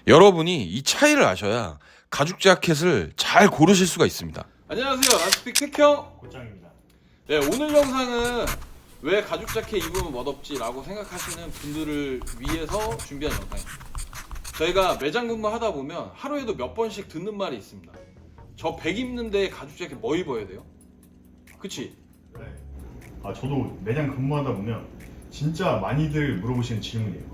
여러분이 이 차이를 아셔야 가죽 자켓을 잘 고르실 수가 있습니다. 안녕하세요, 라스픽 택형 곧장입니다. 네, 오늘 영상은 왜 가죽 자켓 입으면 멋없지 라고 생각하시는 분들을 위해서 준비한 영상입니다. 저희가 매장 근무하다 보면 하루에도 몇 번씩 듣는 말이 있습니다. 저 100 입는데 가죽 자켓 뭐 입어야 돼요? 그치? 네. 저도 매장 근무하다 보면 진짜 많이들 물어보시는 질문이에요.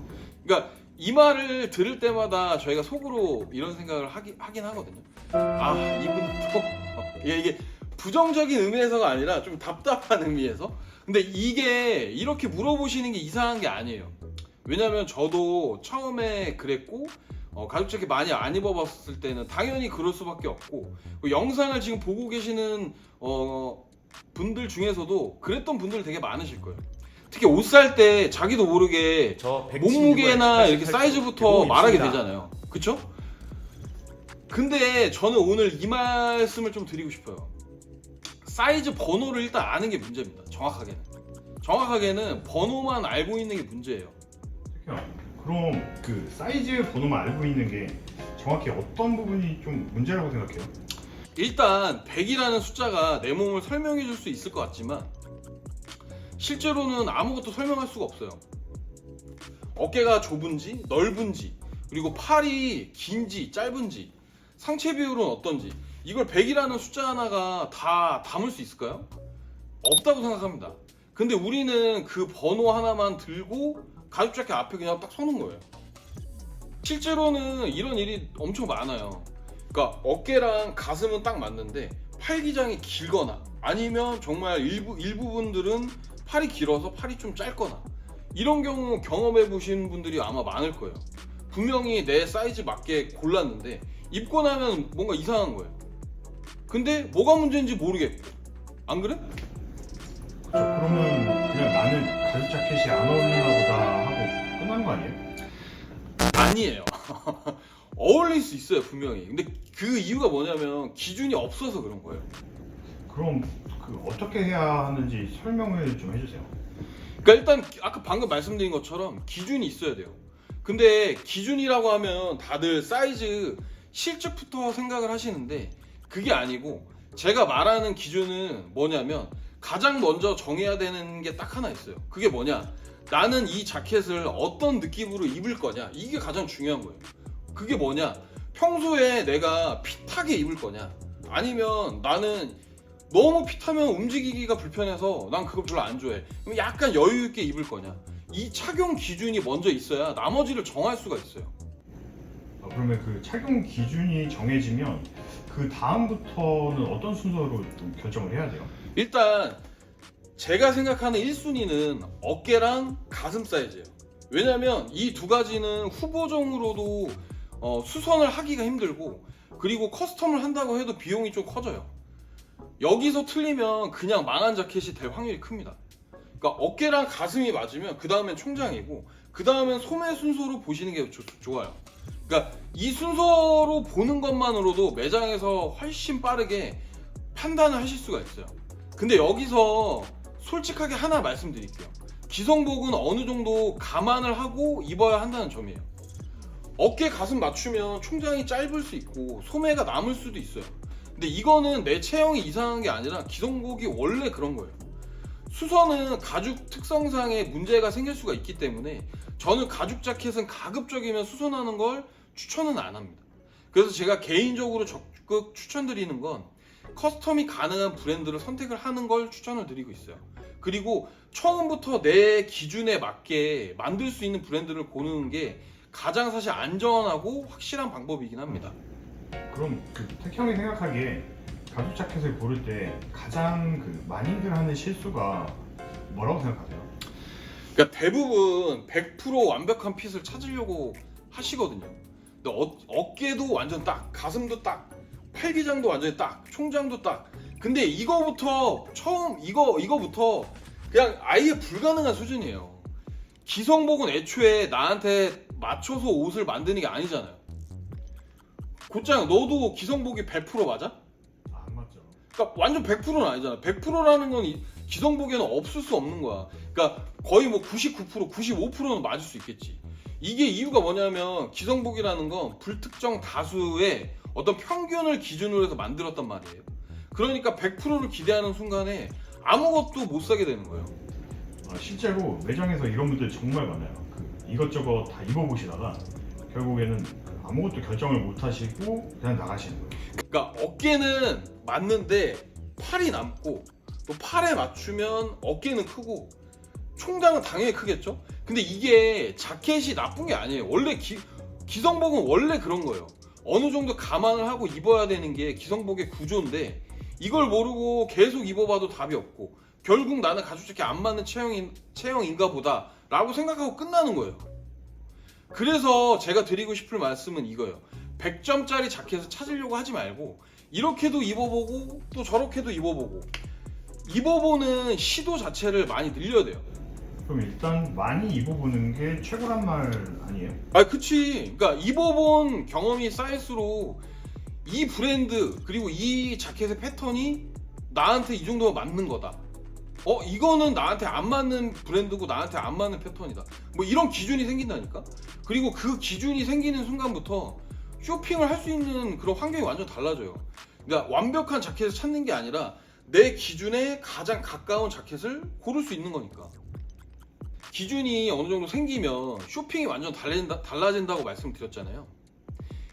그러니까 이 말을 들을 때마다 저희가 속으로 이런 생각을 하긴 하거든요. 아, 이분도 이게 부정적인 의미에서가 아니라 좀 답답한 의미에서. 근데 이게 이렇게 물어보시는 게 이상한 게 아니에요. 왜냐면 저도 처음에 그랬고 가죽 자켓 많이 안 입어봤을 때는 당연히 그럴 수밖에 없고, 영상을 지금 보고 계시는 분들 중에서도 그랬던 분들 되게 많으실 거예요. 특히 옷 살 때 자기도 모르게 몸무게나 이렇게 사이즈부터 말하게 되잖아요. 그쵸? 근데 저는 오늘 이 말씀을 좀 드리고 싶어요. 사이즈 번호를 일단 아는 게 문제입니다. 정확하게는 번호만 알고 있는 게 문제예요. 그럼 그 사이즈 번호만 알고 있는 게 정확히 어떤 부분이 좀 문제라고 생각해요? 일단 100이라는 숫자가 내 몸을 설명해 줄 수 있을 것 같지만 실제로는 아무것도 설명할 수가 없어요. 어깨가 좁은지 넓은지, 그리고 팔이 긴지 짧은지, 상체 비율은 어떤지, 이걸 100이라는 숫자 하나가 다 담을 수 있을까요? 없다고 생각합니다. 근데 우리는 그 번호 하나만 들고 가죽 자켓 앞에 그냥 딱 서는 거예요. 실제로는 이런 일이 엄청 많아요. 그러니까 어깨랑 가슴은 딱 맞는데 팔기장이 길거나 아니면 정말 일부분들은 팔이 길어서 팔이 좀 짧거나, 이런 경우 경험해 보신 분들이 아마 많을 거예요. 분명히 내 사이즈 맞게 골랐는데 입고 나면 뭔가 이상한 거예요. 근데 뭐가 문제인지 모르겠고, 안 그래? 그러면 그냥 나는 가죽 자켓이 안 어울리나 보다 하고 끝나는 거 아니에요? 아니에요. 어울릴 수 있어요, 분명히. 근데 그 이유가 뭐냐면 기준이 없어서 그런 거예요. 그럼 그 어떻게 해야 하는지 설명을 좀 해주세요. 그러니까 일단 아까 방금 말씀드린 것처럼 기준이 있어야 돼요. 근데 기준이라고 하면 다들 사이즈 실측부터 생각을 하시는데 그게 아니고, 제가 말하는 기준은 뭐냐면 가장 먼저 정해야 되는 게 딱 하나 있어요. 그게 뭐냐? 나는 이 자켓을 어떤 느낌으로 입을 거냐? 이게 가장 중요한 거예요. 그게 뭐냐? 평소에 내가 핏하게 입을 거냐? 아니면 나는 너무 핏하면 움직이기가 불편해서 난 그거 별로 안 좋아해. 그럼 약간 여유 있게 입을 거냐? 이 착용 기준이 먼저 있어야 나머지를 정할 수가 있어요. 그러면 그 착용 기준이 정해지면 그 다음부터는 어떤 순서로 좀 결정을 해야 돼요? 일단 제가 생각하는 1순위는 어깨랑 가슴 사이즈예요. 왜냐면 이 두 가지는 후보종으로도 수선을 하기가 힘들고, 그리고 커스텀을 한다고 해도 비용이 좀 커져요. 여기서 틀리면 그냥 망한 자켓이 될 확률이 큽니다. 그러니까 어깨랑 가슴이 맞으면 그 다음엔 총장이고, 그 다음엔 소매 순서로 보시는 게 좋아요. 그러니까 이 순서로 보는 것만으로도 매장에서 훨씬 빠르게 판단을 하실 수가 있어요. 근데 여기서 솔직하게 하나 말씀드릴게요. 기성복은 어느 정도 감안을 하고 입어야 한다는 점이에요. 어깨 가슴 맞추면 총장이 짧을 수 있고 소매가 남을 수도 있어요. 근데 이거는 내 체형이 이상한 게 아니라 기성복이 원래 그런 거예요. 수선은 가죽 특성상의 문제가 생길 수가 있기 때문에 저는 가죽 자켓은 가급적이면 수선하는 걸 추천은 안 합니다. 그래서 제가 개인적으로 적극 추천드리는 건 커스텀이 가능한 브랜드를 선택을 하는 걸 추천을 드리고 있어요. 그리고 처음부터 내 기준에 맞게 만들 수 있는 브랜드를 고르는 게 가장 사실 안전하고 확실한 방법이긴 합니다. 그럼 그 택형이 생각하기에 가죽 자켓을 고를 때 가장 그 많이들 하는 실수가 뭐라고 생각하세요? 그러니까 대부분 100% 완벽한 핏을 찾으려고 하시거든요. 근데 어깨도 완전 딱, 가슴도 딱, 팔기장도 완전히 딱, 총장도 딱. 근데 이거부터 이거부터 그냥 아예 불가능한 수준이에요. 기성복은 애초에 나한테 맞춰서 옷을 만드는 게 아니잖아요. 곧장 너도 기성복이 100% 맞아? 안 맞죠. 그러니까 완전 100%는 아니잖아. 100%라는 건 기성복에는 없을 수 없는 거야. 그러니까 거의 뭐 99%, 95%는 맞을 수 있겠지. 이게 이유가 뭐냐면 기성복이라는 건 불특정 다수의 어떤 평균을 기준으로 해서 만들었단 말이에요. 그러니까 100%를 기대하는 순간에 아무것도 못 사게 되는 거예요. 실제로 매장에서 이런 분들 정말 많아요. 이것저것 다 입어보시다가 결국에는 아무것도 결정을 못 하시고 그냥 나가시는 거예요. 그러니까 어깨는 맞는데 팔이 남고 또 팔에 맞추면 어깨는 크고 총장은 당연히 크겠죠. 근데 이게 자켓이 나쁜 게 아니에요. 원래 기성복은 원래 그런 거예요. 어느 정도 감안을 하고 입어야 되는 게 기성복의 구조인데 이걸 모르고 계속 입어봐도 답이 없고 결국 나는 가죽 자켓 안 맞는 체형인가 보다 라고 생각하고 끝나는 거예요. 그래서 제가 드리고 싶을 말씀은 이거예요. 100점짜리 자켓을 찾으려고 하지 말고 이렇게도 입어보고 또 저렇게도 입어보고 입어보는 시도 자체를 많이 늘려야 돼요. 그럼 일단 많이 입어보는 게 최고란 말 아니에요? 아, 그치. 그러니까 입어본 경험이 쌓일수록 이 브랜드 그리고 이 자켓의 패턴이 나한테 이 정도면 맞는 거다. 이거는 나한테 안 맞는 브랜드고 나한테 안 맞는 패턴이다. 뭐 이런 기준이 생긴다니까. 그리고 그 기준이 생기는 순간부터 쇼핑을 할 수 있는 그런 환경이 완전 달라져요. 그러니까 완벽한 자켓을 찾는 게 아니라 내 기준에 가장 가까운 자켓을 고를 수 있는 거니까. 기준이 어느 정도 생기면 쇼핑이 완전 달라진다고 말씀드렸잖아요.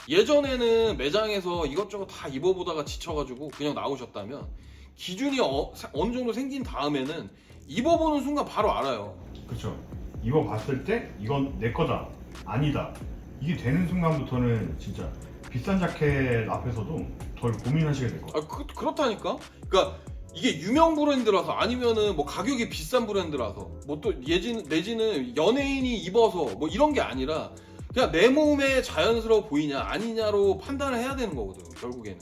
예전에는 매장에서 이것저것 다 입어보다가 지쳐가지고 그냥 나오셨다면 기준이 어느 정도 생긴 다음에는 입어보는 순간 바로 알아요. 그렇죠. 입어봤을 때 이건 내 거다, 아니다. 이게 되는 순간부터는 진짜 비싼 자켓 앞에서도 덜 고민하시게 될 거예요. 그렇다니까. 그러니까 이게 유명 브랜드라서 아니면은 뭐 가격이 비싼 브랜드라서 뭐 또 내지는 연예인이 입어서 뭐 이런 게 아니라 그냥 내 몸에 자연스러워 보이냐 아니냐로 판단을 해야 되는 거거든. 결국에는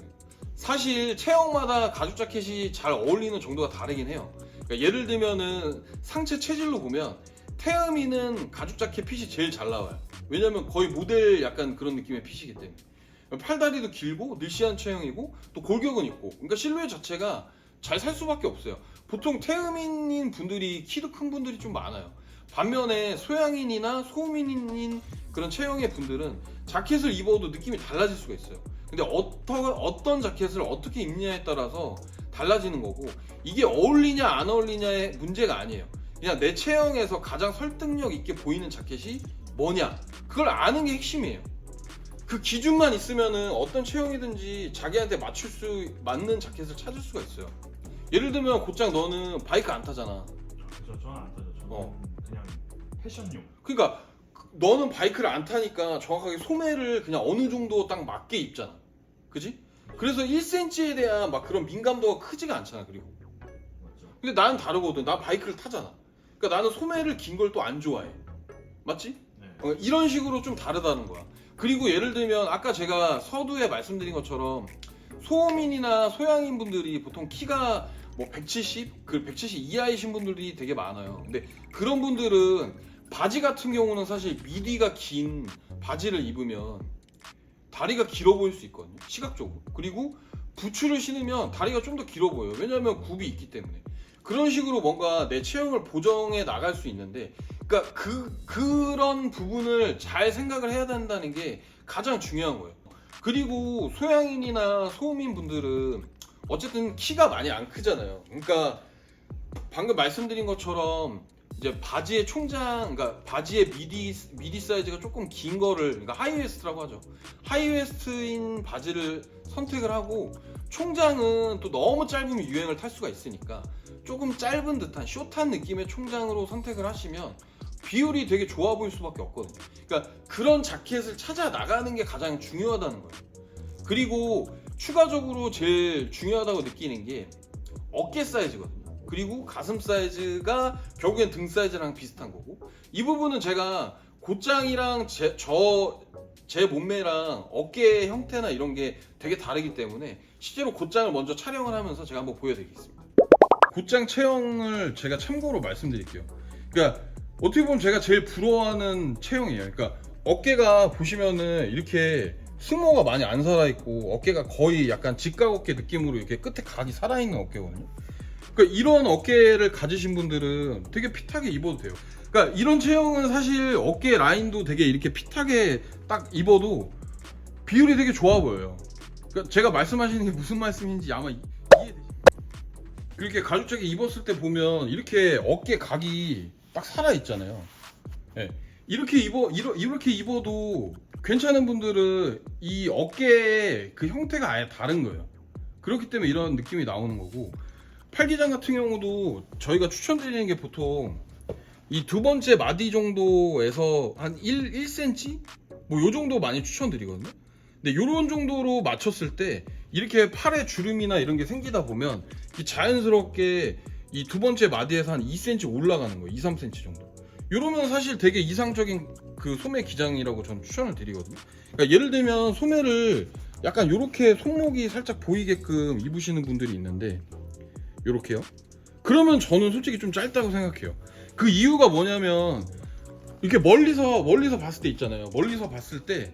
사실 체형마다 가죽 자켓이 잘 어울리는 정도가 다르긴 해요. 그러니까 예를 들면은 상체 체질로 보면 태음이는 가죽 자켓 핏이 제일 잘 나와요. 왜냐면 거의 모델 약간 그런 느낌의 핏이기 때문에 팔다리도 길고 늘씬한 체형이고 또 골격은 있고 그러니까 실루엣 자체가 잘 살 수밖에 없어요. 보통 태음인인 분들이 키도 큰 분들이 좀 많아요. 반면에 소양인이나 소음인인 그런 체형의 분들은 자켓을 입어도 느낌이 달라질 수가 있어요. 근데 어떤 자켓을 어떻게 입냐에 따라서 달라지는 거고 이게 어울리냐 안 어울리냐의 문제가 아니에요. 그냥 내 체형에서 가장 설득력 있게 보이는 자켓이 뭐냐 그걸 아는 게 핵심이에요. 그 기준만 있으면은 어떤 체형이든지 자기한테 맞는 자켓을 찾을 수가 있어요. 예를 들면 곧장 너는 바이크 안 타잖아. 그렇죠. 저는 안 타죠. 저는 그냥 패션용. 그러니까 너는 바이크를 안 타니까 정확하게 소매를 그냥 어느 정도 딱 맞게 입잖아. 그지? 그래서 1cm에 대한 막 그런 민감도가 크지가 않잖아. 그리고 맞죠. 근데 나는 다르거든. 나 바이크를 타잖아. 그러니까 나는 소매를 긴 걸 또 안 좋아해. 맞지? 네. 이런 식으로 좀 다르다는 거야. 그리고 예를 들면 아까 제가 서두에 말씀드린 것처럼 소음인이나 소양인 분들이 보통 키가 뭐 170, 그 170 이하이신 분들이 되게 많아요. 근데 그런 분들은 바지 같은 경우는 사실 미디가 긴 바지를 입으면 다리가 길어 보일 수 있거든요. 시각적으로. 그리고 부츠를 신으면 다리가 좀 더 길어 보여요. 왜냐하면 굽이 있기 때문에. 그런 식으로 뭔가 내 체형을 보정해 나갈 수 있는데 그러니까 그런 부분을 잘 생각을 해야 된다는 게 가장 중요한 거예요. 그리고 소양인이나 소음인 분들은 어쨌든 키가 많이 안 크잖아요. 그러니까 방금 말씀드린 것처럼 이제 바지의 총장, 그러니까 바지의 미디 사이즈가 조금 긴 거를, 그러니까 하이웨스트라고 하죠. 하이웨스트인 바지를 선택을 하고 총장은 또 너무 짧으면 유행을 탈 수가 있으니까 조금 짧은 듯한 숏한 느낌의 총장으로 선택을 하시면 비율이 되게 좋아 보일 수밖에 없거든요. 그러니까 그런 자켓을 찾아 나가는 게 가장 중요하다는 거예요. 그리고 추가적으로 제일 중요하다고 느끼는 게 어깨 사이즈거든요. 그리고 가슴 사이즈가 결국엔 등 사이즈랑 비슷한 거고 이 부분은 제가 곧장이랑 제 몸매랑 어깨 형태나 이런 게 되게 다르기 때문에 실제로 곧장을 먼저 촬영을 하면서 제가 한번 보여드리겠습니다. 곧장 체형을 제가 참고로 말씀드릴게요. 그러니까 어떻게 보면 제가 제일 부러워하는 체형이에요. 그러니까 어깨가 보시면은 이렇게 승모가 많이 안 살아있고 어깨가 거의 약간 직각 어깨 느낌으로 이렇게 끝에 각이 살아있는 어깨거든요. 그러니까 이런 어깨를 가지신 분들은 되게 핏하게 입어도 돼요. 그러니까 이런 체형은 사실 어깨 라인도 되게 이렇게 핏하게 딱 입어도 비율이 되게 좋아 보여요. 그러니까 제가 말씀하시는 게 무슨 말씀인지 아마 이해되시죠? 이렇게 가죽 자켓 입었을 때 보면 이렇게 어깨 각이 딱 살아 있잖아요. 네. 이렇게 입어도 괜찮은 분들은 이 어깨의 그 형태가 아예 다른 거예요. 그렇기 때문에 이런 느낌이 나오는 거고, 팔기장 같은 경우도 저희가 추천드리는 게 보통 이 두 번째 마디 정도에서 한 1cm? 뭐 요 정도 많이 추천드리거든요. 근데 요런 정도로 맞췄을 때 이렇게 팔에 주름이나 이런 게 생기다 보면 자연스럽게 이 두 번째 마디에서 한 2cm 올라가는 거예요. 2, 3cm 정도. 요러면 사실 되게 이상적인 그 소매 기장이라고 저는 추천을 드리거든요. 그러니까 예를 들면 소매를 약간 요렇게 손목이 살짝 보이게끔 입으시는 분들이 있는데, 요렇게요. 그러면 저는 솔직히 좀 짧다고 생각해요. 그 이유가 뭐냐면 이렇게 멀리서 봤을 때 있잖아요. 멀리서 봤을 때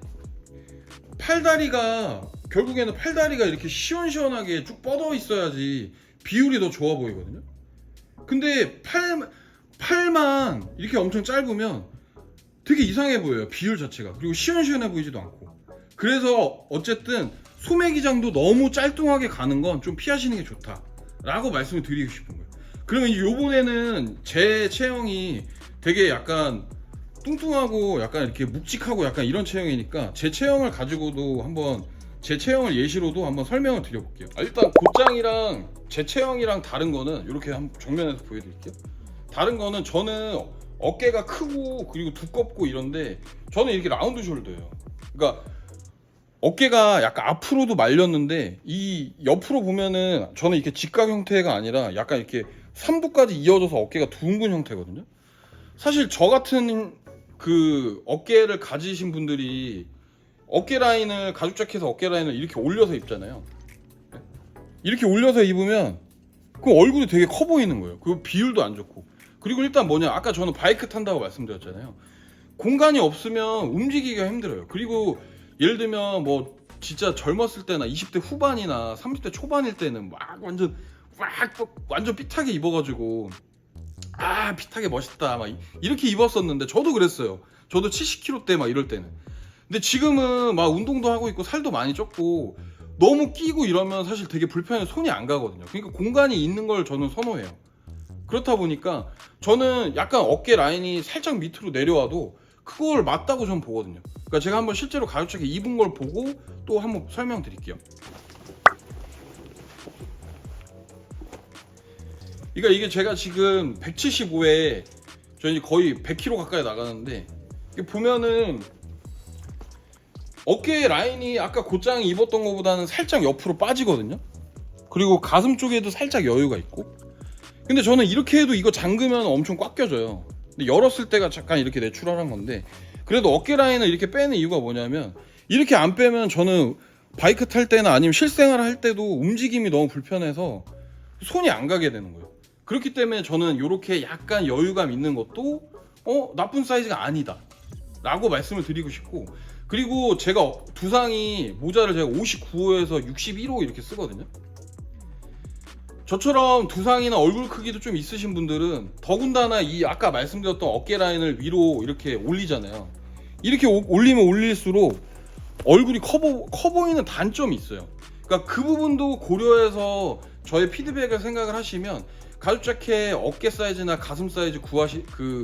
팔다리가 결국에는 팔다리가 이렇게 시원시원하게 쭉 뻗어 있어야지 비율이 더 좋아 보이거든요. 근데 팔만 이렇게 엄청 짧으면 되게 이상해 보여요. 비율 자체가. 그리고 시원시원해 보이지도 않고. 그래서 어쨌든 소매 기장도 너무 짤뚱하게 가는 건 좀 피하시는 게 좋다 라고 말씀을 드리고 싶은 거예요. 그러면 요번에는 제 체형이 되게 약간 뚱뚱하고 약간 이렇게 묵직하고 약간 이런 체형이니까 제 체형을 가지고도 한번, 제 체형을 예시로도 한번 설명을 드려볼게요. 일단 곧장이랑 제 체형이랑 다른 거는 이렇게 한번 정면에서 보여드릴게요. 다른 거는 저는 어깨가 크고 그리고 두껍고 이런데 저는 이렇게 라운드 숄더예요. 그러니까 어깨가 약간 앞으로도 말렸는데 이 옆으로 보면은 저는 이렇게 직각 형태가 아니라 약간 이렇게 3두까지 이어져서 어깨가 둥근 형태거든요. 사실 저 같은 그 어깨를 가지신 분들이 어깨 라인을, 가죽 자켓에서 어깨 라인을 이렇게 올려서 입잖아요. 이렇게 올려서 입으면 그 얼굴이 되게 커 보이는 거예요. 그 비율도 안 좋고. 그리고 일단 뭐냐, 아까 저는 바이크 탄다고 말씀드렸잖아요. 공간이 없으면 움직이기가 힘들어요. 그리고 예를 들면 뭐 진짜 젊었을 때나 20대 후반이나 30대 초반일 때는 막 완전 핏하게 입어가지고 핏하게 멋있다 막 이렇게 입었었는데, 저도 그랬어요. 저도 70kg 대 막 이럴 때는. 근데 지금은 막 운동도 하고 있고 살도 많이 쪘고 너무 끼고 이러면 사실 되게 불편해, 손이 안 가거든요. 그러니까 공간이 있는 걸 저는 선호해요. 그렇다 보니까 저는 약간 어깨 라인이 살짝 밑으로 내려와도 그걸 맞다고 저는 보거든요. 그러니까 제가 한번 실제로 가죽 자켓 입은 걸 보고 또 한번 설명드릴게요. 그러니까 이게 제가 지금 175에 저희 거의 100kg 가까이 나가는데, 이게 보면은 어깨 라인이 아까 곧장 입었던 것보다는 살짝 옆으로 빠지거든요. 그리고 가슴 쪽에도 살짝 여유가 있고. 근데 저는 이렇게 해도 이거 잠그면 엄청 꽉 껴져요. 근데 열었을 때가 잠깐 이렇게 내추럴한 건데, 그래도 어깨 라인을 이렇게 빼는 이유가 뭐냐면, 이렇게 안 빼면 저는 바이크 탈 때나 아니면 실생활 할 때도 움직임이 너무 불편해서 손이 안 가게 되는 거예요. 그렇기 때문에 저는 이렇게 약간 여유감 있는 것도 나쁜 사이즈가 아니다 라고 말씀을 드리고 싶고, 그리고 제가 두상이, 모자를 제가 59호에서 61호 이렇게 쓰거든요. 저처럼 두상이나 얼굴 크기도 좀 있으신 분들은 더군다나 이 아까 말씀드렸던 어깨 라인을 위로 이렇게 올리잖아요. 이렇게 올리면 올릴수록 얼굴이 커 보이는 단점이 있어요. 그러니까 그 부분도 고려해서 저의 피드백을 생각을 하시면 가죽 자켓 어깨 사이즈나 가슴 사이즈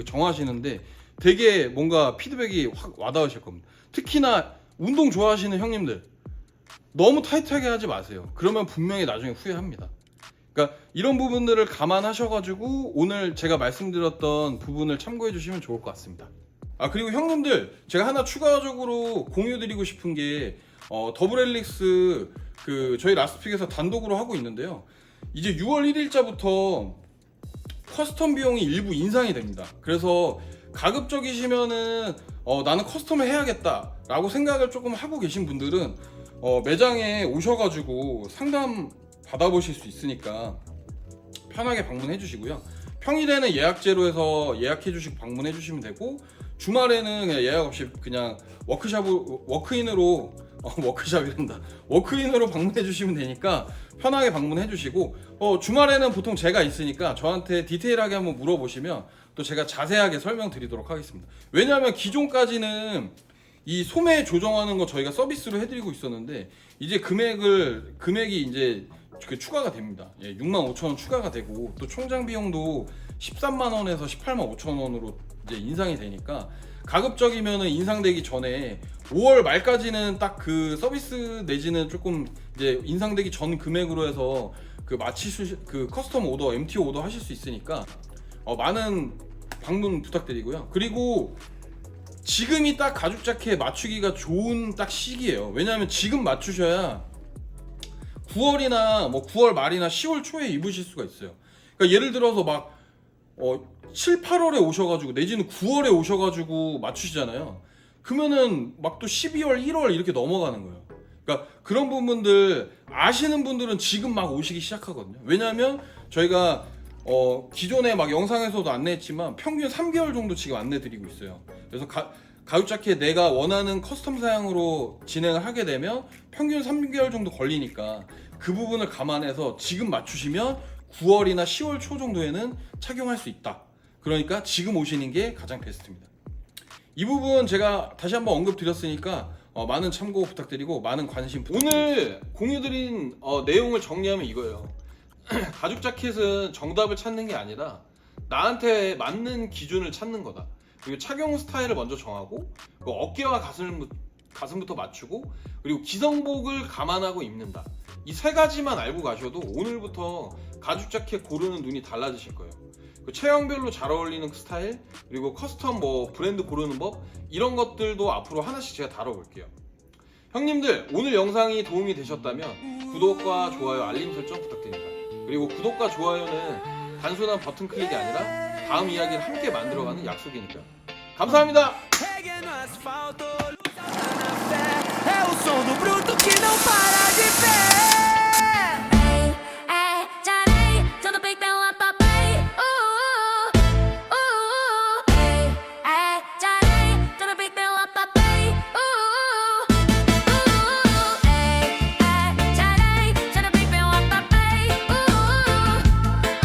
정하시는데 되게 뭔가 피드백이 확 와닿으실 겁니다. 특히나 운동 좋아하시는 형님들, 너무 타이트하게 하지 마세요. 그러면 분명히 나중에 후회합니다. 그러니까 이런 부분들을 감안하셔가지고 오늘 제가 말씀드렸던 부분을 참고해 주시면 좋을 것 같습니다. 그리고 형님들, 제가 하나 추가적으로 공유드리고 싶은 게 더블 헬릭스 저희 라스픽에서 단독으로 하고 있는데요. 이제 6월 1일자부터 커스텀 비용이 일부 인상이 됩니다. 그래서 가급적이시면은 나는 커스텀을 해야겠다 라고 생각을 조금 하고 계신 분들은 매장에 오셔가지고 상담 받아보실 수 있으니까 편하게 방문해 주시고요. 평일에는 예약제로 해서 예약해 주시고 방문해 주시면 되고, 주말에는 그냥 예약 없이 그냥 워크인으로 워크샵이란다. 워크인으로 방문해 주시면 되니까 편하게 방문해 주시고 주말에는 보통 제가 있으니까 저한테 디테일하게 한번 물어보시면 또 제가 자세하게 설명드리도록 하겠습니다. 왜냐하면 기존까지는 이 소매 조정하는 거 저희가 서비스로 해드리고 있었는데 이제 금액이 이제 추가가 됩니다. 65,000원 추가가 되고 또 총장 비용도 13만 원에서 18만 5천 원으로 이제 인상이 되니까 가급적이면은 인상되기 전에 5월 말까지는 딱 그 서비스 내지는 조금 이제 인상되기 전 금액으로 해서 그 그 커스텀 오더, MT 오더 하실 수 있으니까 많은 방문 부탁드리고요. 그리고 지금이 딱 가죽 자켓 맞추기가 좋은 딱 시기예요. 왜냐하면 지금 맞추셔야 9월이나 뭐 9월 말이나 10월 초에 입으실 수가 있어요. 그러니까 예를 들어서 막 7, 8월에 오셔가지고 내지는 9월에 오셔가지고 맞추시잖아요. 그러면은 막 또 12월, 1월 이렇게 넘어가는 거예요. 그러니까 그런 부분들 아시는 분들은 지금 막 오시기 시작하거든요. 왜냐하면 저희가 기존에 막 영상에서도 안내했지만 평균 3개월 정도 지금 안내드리고 있어요. 그래서 가죽 자켓 내가 원하는 커스텀 사양으로 진행을 하게 되면 평균 3개월 정도 걸리니까 그 부분을 감안해서 지금 맞추시면 9월이나 10월 초 정도에는 착용할 수 있다. 그러니까 지금 오시는 게 가장 베스트입니다. 이 부분 제가 다시 한번 언급드렸으니까 많은 참고 부탁드리고 많은 관심 오늘 공유드린 내용을 정리하면 이거예요. 가죽 자켓은 정답을 찾는 게 아니라 나한테 맞는 기준을 찾는 거다. 그리고 착용 스타일을 먼저 정하고 어깨와 가슴부터 맞추고 그리고 기성복을 감안하고 입는다. 이 세 가지만 알고 가셔도 오늘부터 가죽 자켓 고르는 눈이 달라지실 거예요. 그 체형별로 잘 어울리는 스타일 그리고 커스텀 뭐 브랜드 고르는 법 이런 것들도 앞으로 하나씩 제가 다뤄볼게요. 형님들 오늘 영상이 도움이 되셨다면 구독과 좋아요 알림 설정 부탁드립니다. 그리고 구독과 좋아요는 단순한 버튼 클릭이 아니라 다음 이야기를 함께 만들어가는 약속이니까요. 감사합니다.